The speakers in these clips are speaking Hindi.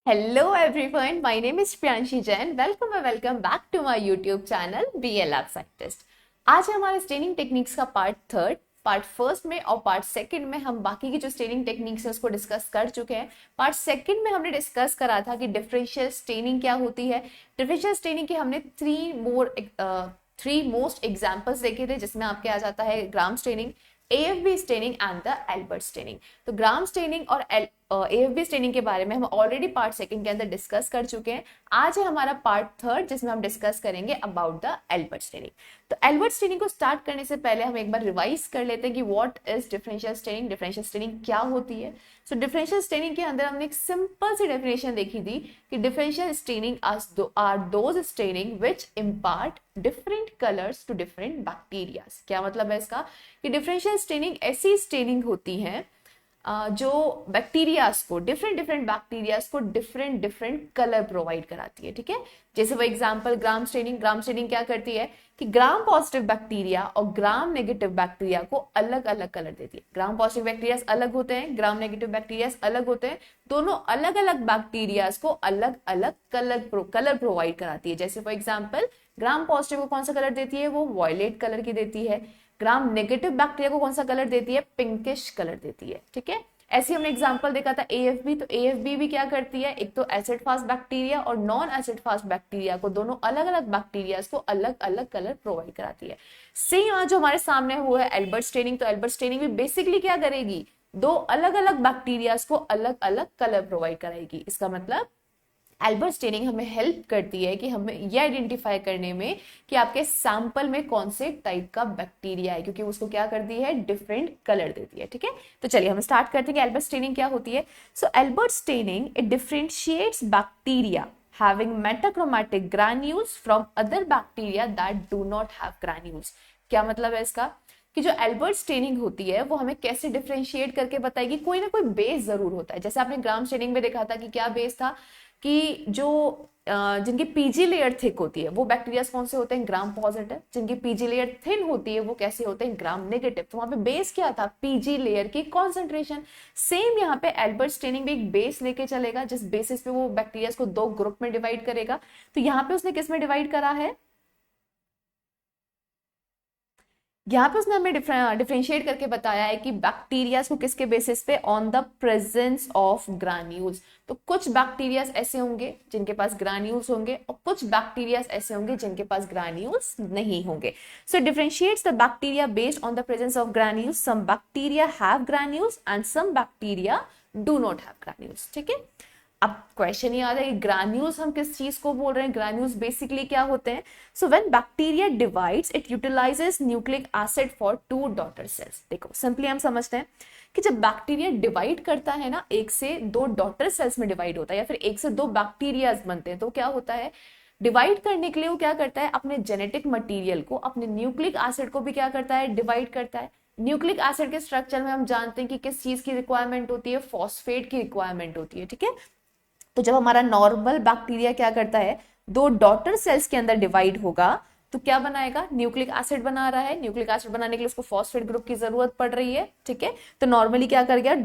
Hello everyone, my name is Priyanshi Jain. Welcome back to my YouTube channel BL Lab Scientist. आज है हमारे स्टेनिंग टेक्निक्स का पार्ट थर्ड। पार्ट फर्स्ट में और पार्ट सेकंड में हम बाकी की जो स्टेनिंग टेक्निक्स है उसको डिस्कस कर चुके हैं। पार्ट सेकंड में हमने डिस्कस करा था कि डिफरेंशियल स्टेनिंग क्या होती है। डिफरेंशियल स्टेनिंग के हमने थ्री मोस्ट एग्जाम्पल्स देखे थे, जिसमें आपके आ जाता है gram staining, AFB staining and the Albert staining. तो ग्राम स्टेनिंग और AFB स्टेनिंग के बारे में हम ऑलरेडी पार्ट सेकंड के अंदर डिस्कस कर चुके हैं। आज है हमारा पार्ट थर्ड, जिसमें हम डिस्कस करेंगे अबाउट द एल्बर्ट स्टेनिंग। तो एल्बर्ट स्टेनिंग को स्टार्ट करने से पहले हम एक बार रिवाइज कर लेते हैं कि what is differential staining, differential staining क्या होती है। सो डिफरेंशियल स्टेनिंग के अंदर हमने एक सिंपल सी डेफिनेशन देखी थी कि differential staining are those staining which impart different colours to different bacterias. क्या मतलब है इसका कि डिफरेंशियल स्टेनिंग ऐसी स्टेनिंग होती है जो बैक्टीरियाज को डिफरेंट बैक्टीरियाज को डिफरेंट कलर प्रोवाइड कराती है। ठीक है, जैसे वो एग्जांपल ग्राम स्टेनिंग क्या करती है कि ग्राम पॉजिटिव बैक्टीरिया और ग्राम नेगेटिव बैक्टीरिया को अलग अलग कलर देती है। ग्राम पॉजिटिव बैक्टीरिया अलग होते हैं, ग्राम नेगेटिव बैक्टीरिया अलग होते हैं, दोनों अलग अलग बैक्टीरियाज को अलग अलग कलर प्रोवाइड कराती है। जैसे फॉर एग्जाम्पल ग्राम पॉजिटिव को कौन सा कलर देती है, वो वॉयलेट कलर की देती है। ग्राम नेगेटिव बैक्टीरिया को कौन सा कलर देती है, पिंकिश कलर देती है। ठीक है, ऐसे हमने एग्जांपल देखा था AFB। तो AFB भी क्या करती है, एक तो एसिड फास्ट बैक्टीरिया और नॉन एसिड फास्ट बैक्टीरिया को, दोनों अलग अलग बैक्टीरिया को अलग अलग कलर प्रोवाइड कराती है। सेम आज जो हमारे सामने है वो है एल्बर्ट स्टेनिंग। तो एल्बर्ट स्टेनिंग भी बेसिकली क्या करेगी, दो अलग अलग बैक्टीरिया को अलग अलग कलर प्रोवाइड कराएगी। इसका मतलब एल्बर्ट स्टेनिंग हमें हेल्प करती है कि हमें यह आइडेंटिफाई करने में कि आपके सैंपल में कौन से टाइप का बैक्टीरिया है, क्योंकि उसको क्या करती है, डिफरेंट कलर देती है। ठीक है, तो चलिए हम स्टार्ट करते हैं कि एल्बर्ट स्टेनिंग क्या होती है। So Albert staining it differentiates bacteria having metachromatic granules from other bacteria that do not have granules। क्या मतलब है इसका कि जो एल्बर्ट स्टेनिंग होती है वो हमें कैसे डिफरेंशिएट करके बताएगी। कोई ना कोई बेस जरूर होता है। जैसे आपने ग्राम स्टेनिंग में देखा था कि क्या बेस था कि जो जिनकी पीजी लेयर थिक होती है वो बैक्टीरिया कौन से होते हैं, ग्राम पॉजिटिव। जिनकी पीजी लेयर थिन होती है वो कैसे होते हैं, ग्राम नेगेटिव। तो वहां पे बेस क्या था, पीजी लेयर की कॉन्सेंट्रेशन। सेम यहाँ पे एल्बर्ट स्टेनिंग भी एक बेस लेके चलेगा, जिस बेसिस पे वो बैक्टीरिया को दो ग्रुप में डिवाइड करेगा। तो यहाँ पे उसने किस में डिवाइड करा है, यहाँ पे उसने हमें डिफरेंशिएट करके बताया है कि बैक्टीरिया को किसके बेसिस पे, on the presence of Granules. तो कुछ बैक्टीरिया ऐसे होंगे जिनके पास ग्रान्यूल्स होंगे और कुछ बैक्टीरिया ऐसे होंगे जिनके पास ग्रान्यूल्स नहीं होंगे। So differentiates the bacteria based on the presence of granules. Some bacteria have granules and some bacteria do not have granules. ठीक है, अब क्वेश्चन ये आता है कि ग्रान्यूल्स हम किस चीज को बोल रहे हैं, ग्रान्यूल्स बेसिकली क्या होते हैं। So when bacteria divides it utilises nucleic acid for two daughter cells. देखो सिंपली हम समझते हैं कि जब बैक्टीरिया डिवाइड करता है ना, एक से दो डॉटर सेल्स में डिवाइड होता है या फिर एक से दो बैक्टीरिया बनते हैं, तो क्या होता है, डिवाइड करने के लिए वो क्या करता है, अपने जेनेटिक मटेरियल को, अपने न्यूक्लिक एसिड को भी क्या करता है, डिवाइड करता है। न्यूक्लिक एसिड के स्ट्रक्चर में हम जानते हैं कि किस चीज की रिक्वायरमेंट होती है, फॉस्फेट की रिक्वायरमेंट होती है। ठीक है, तो जब हमारा नॉर्मल बैक्टीरिया क्या करता है, दो डॉटर सेल्स के अंदर डिवाइड होगा तो क्या बनाएगा, न्यूक्लिक एसिड बना रहा है। न्यूक्लिक एसिड बनाने के लिए उसको फॉस्फेट ग्रुप की जरूरत पड़ रही है। ठीक है, तो नॉर्मली क्या कर गया,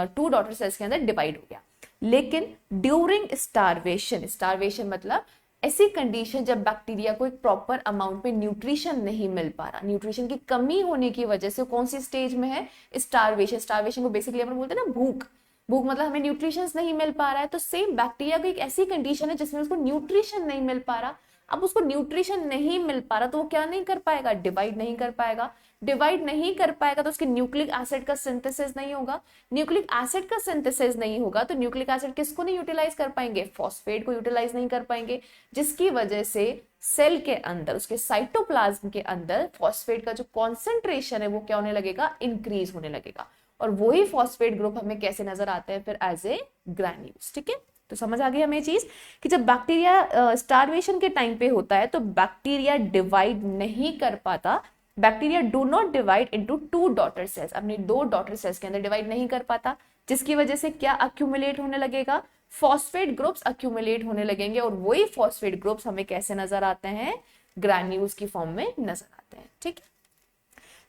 टू डॉटर सेल्स के अंदर डिवाइड हो गया। लेकिन ड्यूरिंग स्टारवेशन, स्टारवेशन मतलब ऐसी कंडीशन जब बैक्टीरिया को एक प्रॉपर अमाउंट में न्यूट्रिशन नहीं मिल पा रहा, न्यूट्रिशन की कमी होने की वजह से कौन सी स्टेज में है, स्टारवेशन। स्टारवेशन को बेसिकली अपन बोलते हैं ना भूख, भूख मतलब हमें न्यूट्रिशन नहीं मिल पा रहा है। तो सेम बैक्टीरिया को एक ऐसी कंडीशन है जिसमें उसको न्यूट्रिशन नहीं मिल पा रहा। अब उसको न्यूट्रिशन नहीं मिल पा रहा तो वो क्या नहीं कर पाएगा, डिवाइड नहीं कर पाएगा। डिवाइड नहीं कर पाएगा तो उसके न्यूक्लिक एसिड का सिंथेसिस नहीं होगा। न्यूक्लिक एसिड का सिंथेसिस नहीं होगा तो न्यूक्लिक एसिड किसको नहीं यूटिलाइज कर पाएंगे, फॉस्फेट को यूटिलाइज नहीं कर पाएंगे, जिसकी वजह से सेल के अंदर, उसके साइटोप्लाज्म के अंदर फॉस्फेट का जो कॉन्सेंट्रेशन है वो क्या होने लगेगा, इंक्रीज होने लगेगा। और वही फॉस्फेट ग्रुप हमें कैसे नजर आते हैं फिर, एज ए ग्रैन्यूल्स। ठीक है, तो समझ आ गई हमें चीज कि जब बैक्टीरिया स्टारवेशन के टाइम पे होता है तो बैक्टीरिया डिवाइड नहीं कर पाता। Bacteria do not divide into two daughter sales, अपने दो डॉटर सेल्स के अंदर डिवाइड नहीं कर पाता, जिसकी वजह से क्या अक्यूमुलेट होने लगेगा, फॉस्फेट ग्रुप्स अक्यूमुलेट होने लगेंगे। और वही फॉस्फेट ग्रुप्स हमें कैसे नजर आते हैं, ग्रैन्यूल्स की फॉर्म में नजर आते हैं। ठीक है,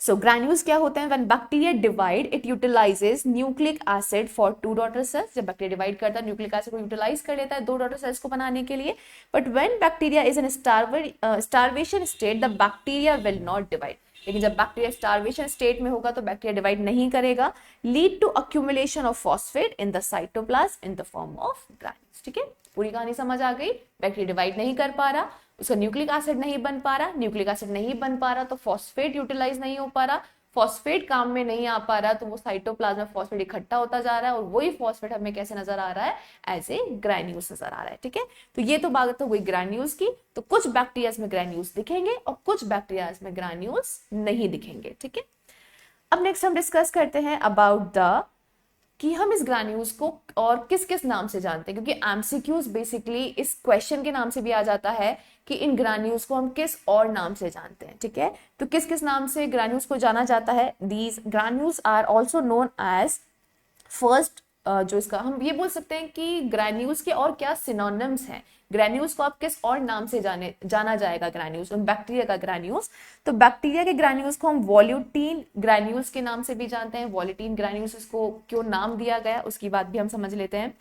सो ग्रैन्यूल्स क्या होते हैं? When bacteria divide it utilises nucleic acid for 2 daughter cells. जब बैक्टीरिया डिवाइड करता है न्यूक्लिक एसिड को यूटिलाइज कर लेता है 2 डॉटर सेल्स को बनाने के लिए। But when bacteria is in starvation state the bacteria will not divide. लेकिन जब बैक्टीरिया स्टार्वेशन स्टेट में होगा तो बैक्टीरिया डिवाइड नहीं करेगा। Lead to accumulation of phosphate in the cytoplasm in the form of granules. ठीक है, पूरी कहानी समझ आ गई। बैक्टीरिया डिवाइड नहीं कर पा रहा, उसका न्यूक्लिक एसिड नहीं बन पा रहा, न्यूक्लिक एसिड नहीं बन पा रहा तो फॉस्फेट यूटिलाइज नहीं हो पा रहा, फॉस्फेट काम में नहीं आ पा रहा तो वो साइटोप्लाज्म में फॉस्फेट इकट्ठा होता जा रहा है और वही फॉस्फेट हमें कैसे नजर आ रहा है? एज ए ग्रैन्यूल्स नजर आ रहा है। ठीक है, तो ये तो बात हो गई ग्रैन्यूल्स की। तो कुछ बैक्टीरियाज में ग्रैन्यूल्स दिखेंगे और कुछ बैक्टीरियाज में ग्रैन्यूल्स नहीं दिखेंगे। ठीक है, अब नेक्स्ट हम डिस्कस करते हैं अबाउट द कि हम इस ग्रैन्यूल्स को और किस किस नाम से जानते हैं, क्योंकि एमसीक्यूज बेसिकली इस क्वेश्चन के नाम से भी आ जाता है कि इन ग्रैन्यूल्स को हम किस और नाम से जानते हैं। ठीक है, तो किस किस नाम से ग्रैन्यूल्स को जाना जाता है? These granules are also known as first, जो इसका हम ये बोल सकते हैं कि ग्रैन्यूल्स के और क्या सिनोनिम्स हैं। ग्रैन्यूल्स को आप किस और नाम से जाना जाएगा? ग्रैन्यूल्स, बैक्टीरिया का ग्रैन्यूल्स, तो बैक्टीरिया के ग्रैन्यूल्स को हम वॉल्यूटीन ग्रैन्यूल्स के नाम से भी जानते हैं। वॉल्यूटीन ग्रैन्यूल्स इसको क्यों नाम दिया गया उसकी बात भी हम समझ लेते हैं।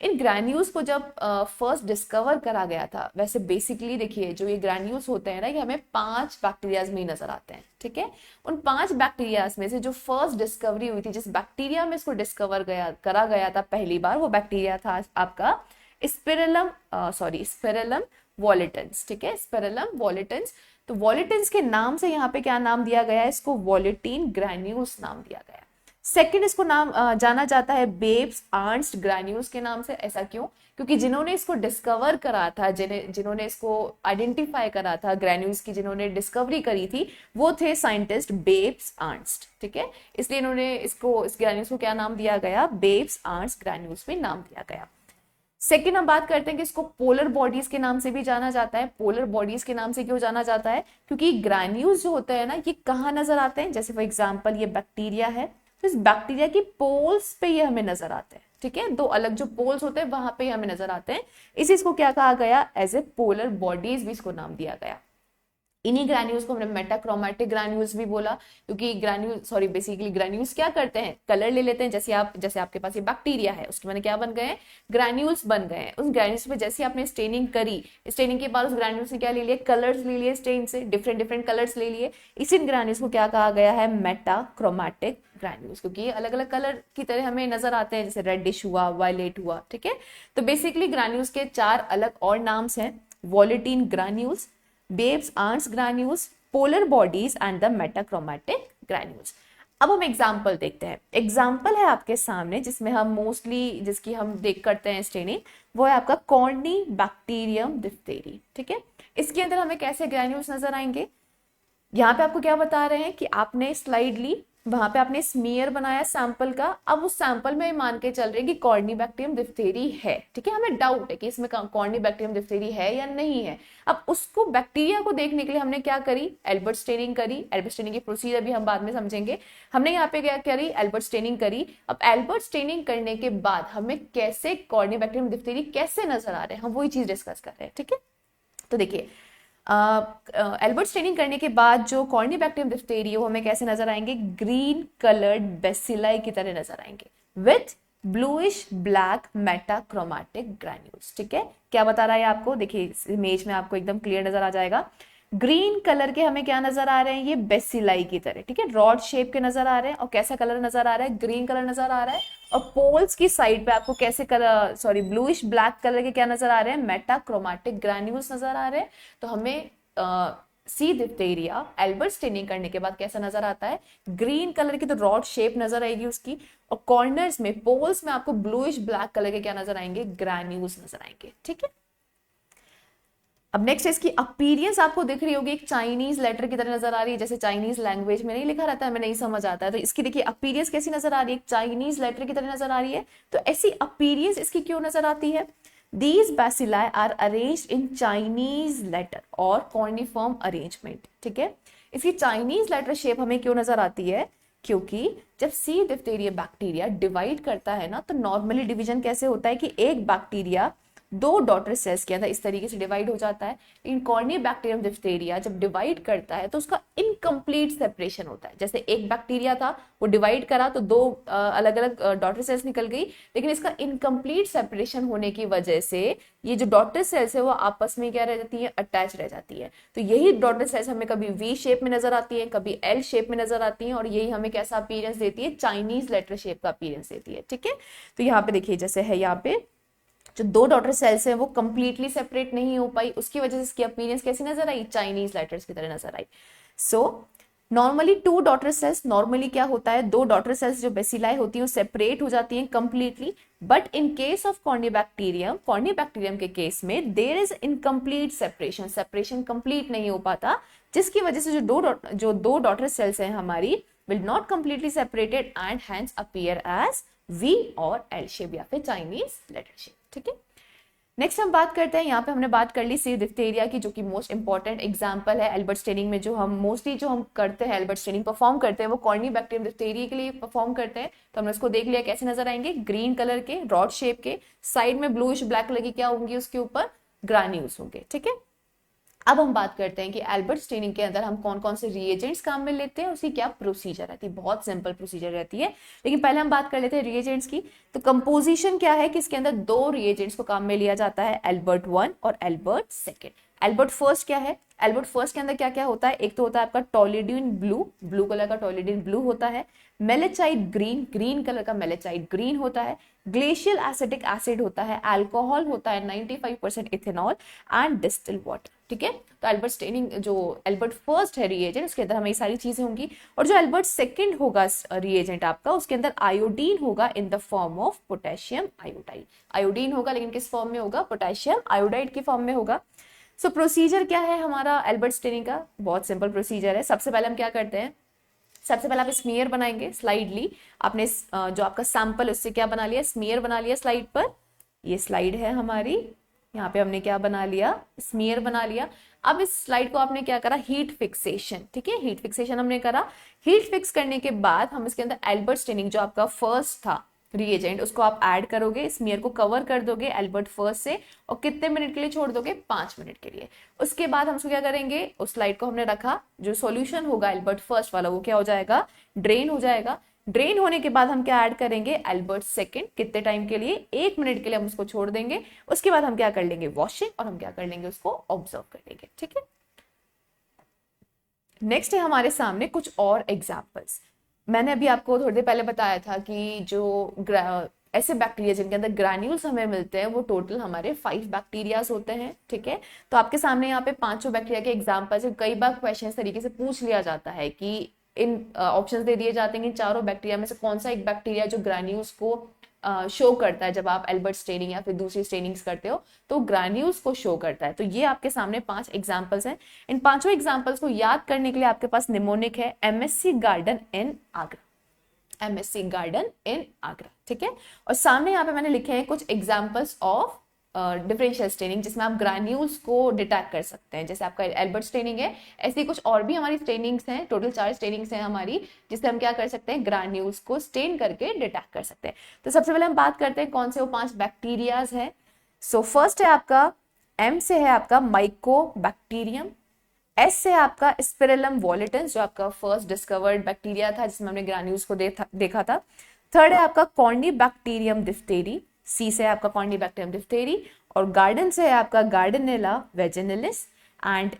इन ग्रैन्यूल्स को जब फर्स्ट डिस्कवर करा गया था, वैसे बेसिकली देखिए जो ये ग्रैन्यूल्स होते हैं ना, ये हमें 5 बैक्टीरियाज में ही नजर आते हैं। ठीक है, उन 5 बैक्टीरियाज में से जो फर्स्ट डिस्कवरी हुई थी, जिस बैक्टीरिया में इसको डिस्कवर करा गया था पहली बार, वो बैक्टीरिया था आपका स्पिरेलम वॉलेटेंस। ठीक है, स्पिरेलम वॉलेटेंस। तो वॉलेटेंस के नाम से यहाँ पे क्या नाम दिया गया है? इसको वॉलेटीन ग्रैन्यूल्स नाम दिया गया है। सेकंड, इसको नाम जाना जाता है बेब्स आर्न्स्ट ग्रैन्यूल्स के नाम से। ऐसा क्यों? क्योंकि जिन्होंने इसको डिस्कवर करा था, जिन्होंने इसको आइडेंटिफाई करा था, ग्रैन्यूल्स की जिन्होंने डिस्कवरी करी थी, वो थे साइंटिस्ट बेब्स आर्न्स्ट। ठीक है, इसलिए इन्होंने इस ग्रैन्यूल्स को क्या नाम दिया गया? बेब्स आर्न्स्ट ग्रैन्यूल्स में नाम दिया गया। सेकेंड, हम बात करते हैं कि इसको पोलर बॉडीज के नाम से भी जाना जाता है। पोलर बॉडीज के नाम से क्यों जाना जाता है? क्योंकि ग्रैन्यूल्स जो होते हैं ना, ये कहाँ नजर आते हैं? जैसे फॉर एग्जांपल ये बैक्टीरिया है, तो इस बैक्टीरिया की पोल्स पे ये हमें नजर आते हैं। ठीक है, 2 अलग जो पोल्स होते हैं वहां पे हमें नजर आते हैं। इसको क्या कहा गया? एज ए पोलर बॉडीज भी इसको नाम दिया गया। इन्हीं ग्रैन्यूल्स को हमने मेटाक्रोमैटिक ग्रैन्यूल्स भी बोला, क्योंकि बेसिकली ग्रैन्यूल्स क्या करते हैं? कलर ले लेते हैं। जैसे आपके पास ये बैक्टीरिया है, उसके मैंने क्या बन गए हैं? ग्रैन्यूल्स बन गए हैं। उस ग्रैन्यूल्स पे जैसे आपने स्टेनिंग करी, स्टेनिंग के बाद उस ग्रैन्यूल्स ने क्या ले लिए? कलर्स ले लिए, स्टेन से डिफरेंट कलर्स ले लिए। इसी ग्रैन्यूल्स को क्या कहा गया है? मेटाक्रोमैटिक ग्रैन्यूल्स, क्योंकि ये अलग अलग कलर की तरह हमें नजर आते हैं, जैसे रेडिश हुआ, वायलेट हुआ। ठीक है, तो बेसिकली ग्रैन्यूल्स के 4 अलग और नाम्स हैं: volutin granules, Babes Ernst granules, polar bodies and the metachromatic granules. अब हम एग्जाम्पल देखते हैं। एग्जाम्पल है आपके सामने जिसमें हम मोस्टली जिसकी हम देख करते हैं स्टेनिंग, वो है आपका कॉर्निबैक्टीरियम डिप्थेरी। ठीक है, इसके अंदर हमें कैसे ग्रैन्यूल्स नजर आएंगे? यहाँ पे आपको क्या बता रहे हैं कि आपने स्लाइड ली, वहां पे आपने स्मीयर बनाया सैंपल का। अब उस सैंपल में मान के चल रहे कि कॉर्निबैक्टीरियम डिप्थेरी है। ठीक है, हमें डाउट है कि इसमें कॉर्निबैक्टीरियम डिप्थेरी है या नहीं है। अब उसको बैक्टीरिया को देखने के लिए हमने क्या करी? एल्बर्ट स्टेनिंग करी। एल्बर्ट स्टेनिंग की प्रोसीजर भी हम बाद में समझेंगे। हमने यहाँ पे क्या करी? एल्बर्ट स्टेनिंग करी। अब एल्बर्ट स्टेनिंग करने के बाद हमें कैसे कॉर्निबैक्टीरियम डिप्थेरी कैसे नजर आ रहे हैं, हम वही चीज डिस्कस कर रहे हैं। ठीक है, तो देखिए एल्बर्ट स्टेनिंग करने के बाद जो कॉर्निबैक्टीरियम डिप्थेरी वो हमें कैसे नजर आएंगे? ग्रीन कलर्ड बेसिलाई की तरह नजर आएंगे विथ ब्लूइश ब्लैक मेटाक्रोमैटिक ग्रैन्यूल्स। ठीक है, क्या बता रहा है आपको? देखिए इस इमेज में आपको एकदम क्लियर नजर आ जाएगा। ग्रीन कलर के हमें क्या नजर आ रहे हैं? ये बेसिलाई की तरह। ठीक है, रॉड शेप के नजर आ रहे हैं। और कैसा कलर नजर आ रहा है? ग्रीन कलर नजर आ रहा है। और पोल्स की साइड पे आपको कैसे कलर ब्लूइश ब्लैक कलर के क्या नजर आ रहे हैं? मेटाक्रोमैटिक ग्रैन्यूल्स नजर आ रहे हैं। तो हमें सी डिप्थेरिया एल्बर्ट स्टेनिंग करने के बाद कैसा नजर आता है? ग्रीन कलर की तो रॉड शेप नजर आएगी उसकी, और कॉर्नर्स में, पोल्स में आपको ब्लूइश ब्लैक कलर के क्या नजर आएंगे? ग्रैन्यूल्स नजर आएंगे। ठीक है, अब नेक्स्ट इसकी अपीयरेंस आपको दिख रही होगी, एक चाइनीज लेटर की तरह नजर आ रही है। जैसे चाइनीज लैंग्वेज में नहीं लिखा रहता है, हमें नहीं समझ आता है, तो इसकी देखिए अपीयरेंस कैसी नजर आ रही है? चाइनीज लेटर की तरह नजर आ रही है। तो ऐसी अपीयरेंस इसकी क्यों नजर आती है? These bacilli are arranged in Chinese letter और corniform arrangement। ठीक है, इसकी चाइनीज लेटर शेप हमें क्यों नजर आती है? क्योंकि जब सी डिप्थेरिया बैक्टीरिया डिवाइड करता है ना, तो नॉर्मली डिवीजन कैसे होता है कि एक बैक्टीरिया दो डॉटर सेल्स के अंदर इस तरीके से डिवाइड हो जाता है। इन कॉर्निबैक्टीरियम डिप्थीरिया जब डिवाइड करता है तो उसका इनकम्प्लीट सेपरेशन होता है। जैसे एक बैक्टीरिया था, वो डिवाइड करा तो दो अलग अलग डॉटर सेल्स निकल गई, लेकिन इसका इनकम्प्लीट सेपरेशन होने की वजह से ये जो डॉटर सेल्स है वो आपस में क्या रह जाती है, अटैच रह जाती है। तो यही डॉटर सेल्स हमें कभी वी शेप में नजर आती है, कभी एल शेप में नजर आती है, और यही हमें कैसा अपीयरेंस देती है, चाइनीज लेटर शेप का अपीयरेंस देती है। ठीक है, तो यहाँ पे देखिए जैसे है, यहाँ पे जो दो डॉटर सेल्स हैं वो कंप्लीटली सेपरेट नहीं हो पाई, उसकी वजह से इसकी अपीयरेंस कैसी नजर आई, चाइनीज लेटर्स की तरह नजर आई। So normally two daughter cells, normally क्या होता है, दो डॉटर सेल्स जो बेसिलाई होती हैं वो सेपरेट हो जाती हैं completely, but in case of corynebacterium के केस में there is incomplete separation, separation complete नहीं हो पाता, जिसकी वजह से जो दो डॉटर सेल्स हैं हमारी will not completely separated and hence appear as V और एल शेप या फिर चाइनीज लेटर शेप। ठीक है, नेक्स्ट हम बात करते हैं, यहाँ पे हमने बात कर ली सी डिप्थीरिया की, जो कि मोस्ट इंपॉर्टेंट एग्जांपल है एल्बर्ट स्टेनिंग में। जो हम मोस्टली जो हम करते हैं एल्बर्ट स्टेनिंग परफॉर्म करते हैं वो कॉर्निबैक्टीरियम डिप्थीरिया के लिए परफॉर्म करते हैं। तो हमने उसको देख लिया कैसे नजर आएंगे, ग्रीन कलर के रॉड शेप के, साइड में ब्लूइश ब्लैक कलर की क्या होंगी, उसके ऊपर ग्रान्यूल्स होंगे। ठीक है, अब हम बात करते हैं कि एल्बर्ट स्टेनिंग के अंदर हम कौन कौन से रिएजेंट्स काम में लेते हैं, उसकी क्या प्रोसीजर रहती है। बहुत सिंपल प्रोसीजर रहती है, लेकिन पहले हम बात कर लेते हैं रिएजेंट्स की। तो कंपोजिशन क्या है कि इसके अंदर दो रिएजेंट्स को काम में लिया जाता है, एल्बर्ट 1 और एल्बर्ट 2। एल्बर्ट फर्स्ट क्या है, एल्बर्ट फर्स्ट के अंदर क्या क्या होता है, एक तो होता है आपका टोलिडीन ब्लू, ब्लू कलर का टोलिडीन ब्लू होता है, मेलेचाइट ग्रीन, ग्रीन कलर का मेलेचाइट ग्रीन होता है, ग्लेशियल एसिटिक एसिड होता है, अल्कोहल होता है 95% इथेनॉल एंड डिस्टिल वाटर। ठीक है, तो एल्बर्ट स्टेनिंग जो एल्बर्ट फर्स्ट है रिएजेंट, उसके अंदर हमें ये सारी चीजें होंगी। और जो एल्बर्ट सेकंड होगा रिएजेंट आपका, उसके अंदर आयोडीन होगा इन the form of potassium iodide. Iodine होगा लेकिन किस फॉर्म में होगा, पोटेशियम आयोडाइड की फॉर्म में होगा। सो प्रोसीजर क्या है हमारा एल्बर्ट स्टेनिंग का, बहुत सिंपल प्रोसीजर है। सबसे पहले हम क्या करते हैं, सबसे पहले आप स्मीयर बनाएंगे स्लाइडली। आपने जो आपका सैंपल उससे क्या बना लिया, स्मीयर बना लिया स्लाइड पर। ये स्लाइड है हमारी, यहाँ पे हमने क्या बना लिया, स्मीयर बना लिया। अब इस स्लाइड को आपने क्या करा, हीट फिक्सेशन। ठीक है, हीट फिक्सेशन हमने करा। हीट फिक्स करने के बाद हम इसके अंदर एल्बर्ट स्टेनिंग जो आपका फर्स्ट था रिएजेंट, उसको आप ऐड करोगे, स्मीयर को कवर कर दोगे एल्बर्ट फर्स्ट से, और कितने मिनट के लिए छोड़ दोगे, 5 मिनट के लिए। उसके बाद हम उसको क्या करेंगे, उस स्लाइड को हमने रखा, जो सॉल्यूशन होगा एल्बर्ट फर्स्ट वाला वो क्या हो जाएगा, ड्रेन हो जाएगा। ड्रेन होने के बाद हम क्या ऐड करेंगे, एल्बर्ट सेकंड, कितने टाइम के लिए, 1 मिनट के लिए हम उसको छोड़ देंगे। उसके बाद हम क्या कर लेंगे, वॉशिंग, और हम क्या कर लेंगे, उसको ऑब्जर्व कर लेंगे। ठीक है, नेक्स्ट है हमारे सामने कुछ और एग्जाम्पल्स। मैंने अभी आपको थोड़ी देर पहले बताया था कि जो ऐसे बैक्टीरिया जिनके अंदर ग्रैन्यूल्स हमें मिलते हैं वो टोटल हमारे 5 बैक्टीरियाज होते हैं। ठीक है, तो आपके सामने यहाँ पे 5 बैक्टीरिया के एग्जाम्पल्स है। कई बार क्वेश्चन इस तरीके से पूछ लिया जाता है कि इन ऑप्शंस दे दिए जाते हैं कि चारों बैक्टीरिया में से कौन सा एक बैक्टीरिया जो ग्रैन्यूल्स को शो करता है। जब आप एल्बर्ट स्टेनिंग या फिर दूसरी स्टेनिंग्स करते हो तो ग्रैन्यूल्स को शो करता है। तो ये आपके सामने 5 एग्जांपल्स हैं। इन 5 एग्जांपल्स को याद करने के लिए आपके पास निमोनिक है, एमएससी गार्डन इन आगरा, एमएससी गार्डन इन आगरा। ठीक है, और सामने यहाँ पे मैंने लिखे हैं कुछ एग्जांपल्स ऑफ डिफरेंशियल स्टेनिंग, जिसमें आप ग्रैन्यूल्स को डिटेक्ट कर सकते हैं। जैसे आपका एल्बर्ट स्टेनिंग है, ऐसी कुछ और भी हमारी स्टेनिंग्स हैं, टोटल 4 स्टेनिंग्स हैं हमारी, जिससे हम क्या कर सकते हैं, ग्रैन्यूल्स को स्टेन करके डिटेक्ट कर सकते हैं। तो सबसे पहले हम बात करते हैं कौन से वो 5 बैक्टीरियाज हैं। सो फर्स्ट है आपका, एम से है आपका माइकोबैक्टीरियम, एस से आपका स्पिरिलम वॉलेटेंस, जो आपका फर्स्ट डिस्कवर्ड बैक्टीरिया था जिसमें हमने ग्रैन्यूल्स को देखा था। थर्ड है आपका कॉर्निबैक्टीरियम डिप्थेरी, सी से आपका कॉर्निबैक्टीरियम डिप्थेरी, और गार्डन से है आपका गार्डनेला वेजिनलिस, एंड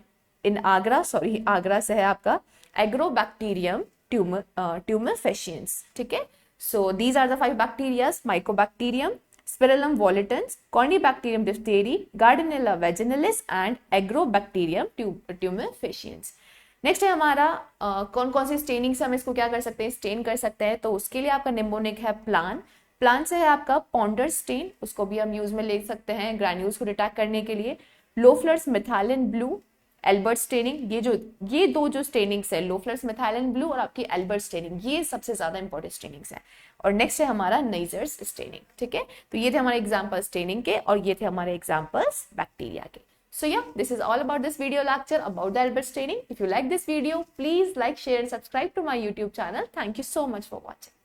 इन आगरा से है आपका एग्रोबैक्टीरियम ट्यूमेफेशियंस। ठीक है, so these are the 5 bacterias, Mycobacterium, Spirillum volutans, Corynebacterium diphtheriae, Gardnerella vaginalis and Agrobacterium tumefaciens. Next है हमारा कौन कौन सी स्टेनिंग से हम इसको क्या कर सकते हैं, निमोनिक कर सकते हैं। तो उसके लिए आपका निमोनिक है प्लान से है आपका पॉन्डर स्टेन, उसको भी हम यूज में ले सकते हैं ग्रैन्यूल्स को डिटेक्ट करने के लिए। लोफ्लर्स मिथाइलिन ब्लू, एल्बर्ट स्टेनिंग, ये दो जो स्टेनिंग्स है, लोफ्लर्स मिथाइलिन ब्लू और आपकी एल्बर्ट स्टेनिंग, ये सबसे ज्यादा इंपॉर्टेंट स्टेनिंग्स है। और नेक्स्ट है हमारा नेजर्स स्टेनिंग। ठीक है, तो ये थे हमारे एग्जाम्पल स्टेनिंग के, और ये थे हमारे एग्जाम्पल्स बैक्टीरिया के। So yeah, this is all about this video lecture about the Albert staining. If you like this video, please like, share and subscribe to my YouTube channel. Thank you so much for watching.